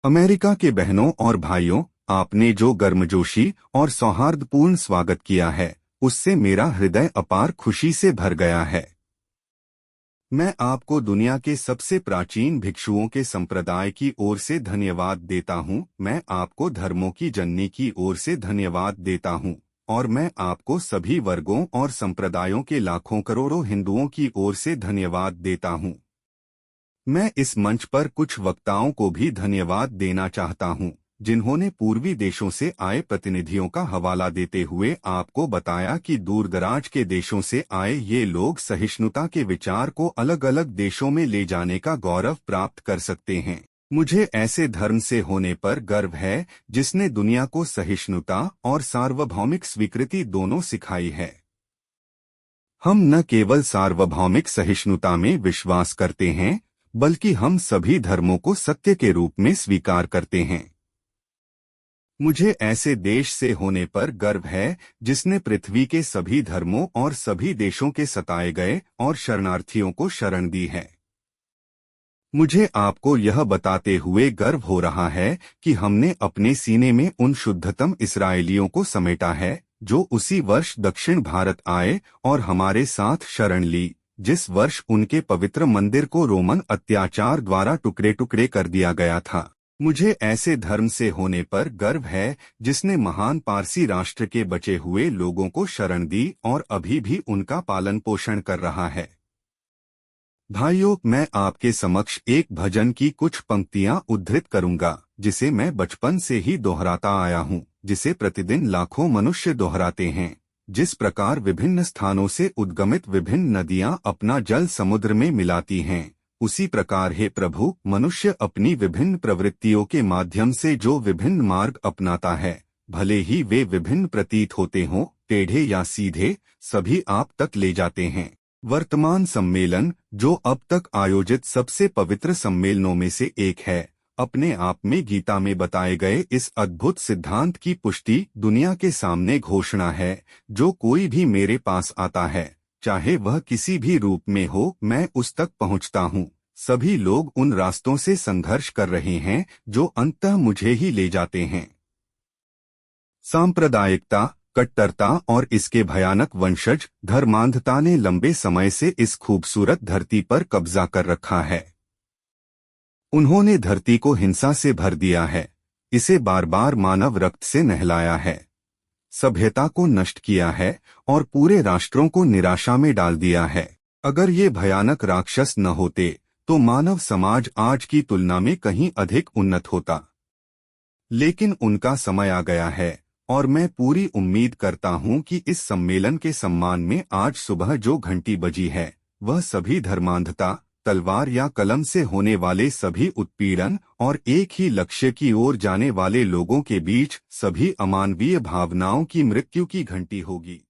America के बहनों और भाइयों, आपने जो गर्मजोशी और सौहार्दपूर्ण स्वागत किया है, उससे मेरा हृदय अपार खुशी से भर गया है। मैं आपको दुनिया के सबसे प्राचीन भिक्षुओं के संप्रदाय की ओर से धन्यवाद देता हूँ। मैं आपको धर्मों की जननी की ओर से धन्यवाद देता हूँ, और मैं आपको सभी वर्गों और संप्रदायों के लाखों करोड़ों हिंदुओं की ओर से धन्यवाद देता हूँ। मैं इस मंच पर कुछ वक्ताओं को भी धन्यवाद देना चाहता हूं, जिन्होंने पूर्वी देशों से आए प्रतिनिधियों का हवाला देते हुए आपको बताया कि दूरदराज के देशों से आए ये लोग सहिष्णुता के विचार को अलग अलग देशों में ले जाने का गौरव प्राप्त कर सकते हैं। मुझे ऐसे धर्म से होने पर गर्व है जिसने दुनिया को सहिष्णुता और सार्वभौमिक स्वीकृति दोनों सिखाई है। हम न केवल सार्वभौमिक सहिष्णुता में विश्वास करते हैं, बल्कि हम सभी धर्मों को सत्य के रूप में स्वीकार करते हैं। मुझे ऐसे देश से होने पर गर्व है जिसने पृथ्वी के सभी धर्मों और सभी देशों के सताए गए और शरणार्थियों को शरण दी है। मुझे आपको यह बताते हुए गर्व हो रहा है कि हमने अपने सीने में उन शुद्धतम इस्राएलियों को समेटा है जो उसी वर्ष दक्षिण भारत आए और हमारे साथ शरण ली, जिस वर्ष उनके पवित्र मंदिर को रोमन अत्याचार द्वारा टुकड़े टुकड़े कर दिया गया था। मुझे ऐसे धर्म से होने पर गर्व है जिसने महान पारसी राष्ट्र के बचे हुए लोगों को शरण दी और अभी भी उनका पालन पोषण कर रहा है। भाइयों, मैं आपके समक्ष एक भजन की कुछ पंक्तियां उद्धृत करूंगा, जिसे मैं बचपन से ही दोहराता आया हूं, जिसे प्रतिदिन लाखों मनुष्य दोहराते हैं। जिस प्रकार विभिन्न स्थानों से उद्गमित विभिन्न नदियां अपना जल समुद्र में मिलाती हैं, उसी प्रकार हे प्रभु, मनुष्य अपनी विभिन्न प्रवृत्तियों के माध्यम से जो विभिन्न मार्ग अपनाता है, भले ही वे विभिन्न प्रतीत होते हों, टेढ़े या सीधे, सभी आप तक ले जाते हैं। वर्तमान सम्मेलन, जो अब तक आयोजित सबसे पवित्र सम्मेलनों में से एक है, अपने आप में गीता में बताए गए इस अद्भुत सिद्धांत की पुष्टि दुनिया के सामने घोषणा है। जो कोई भी मेरे पास आता है, चाहे वह किसी भी रूप में हो, मैं उस तक पहुंचता हूँ। सभी लोग उन रास्तों से संघर्ष कर रहे हैं जो अंततः मुझे ही ले जाते हैं। सांप्रदायिकता, कट्टरता और इसके भयानक वंशज धर्मांधता ने लंबे समय से इस खूबसूरत धरती पर कब्जा कर रखा है। उन्होंने धरती को हिंसा से भर दिया है, इसे बार बार मानव रक्त से नहलाया है, सभ्यता को नष्ट किया है और पूरे राष्ट्रों को निराशा में डाल दिया है। अगर ये भयानक राक्षस न होते तो मानव समाज आज की तुलना में कहीं अधिक उन्नत होता। लेकिन उनका समय आ गया है, और मैं पूरी उम्मीद करता हूं कि इस सम्मेलन के सम्मान में आज सुबह जो घंटी बजी है, वह सभी धर्मांधता, तलवार या कलम से होने वाले सभी उत्पीड़न और एक ही लक्ष्य की ओर जाने वाले लोगों के बीच सभी अमानवीय भावनाओं की मृत्यु की घंटी होगी।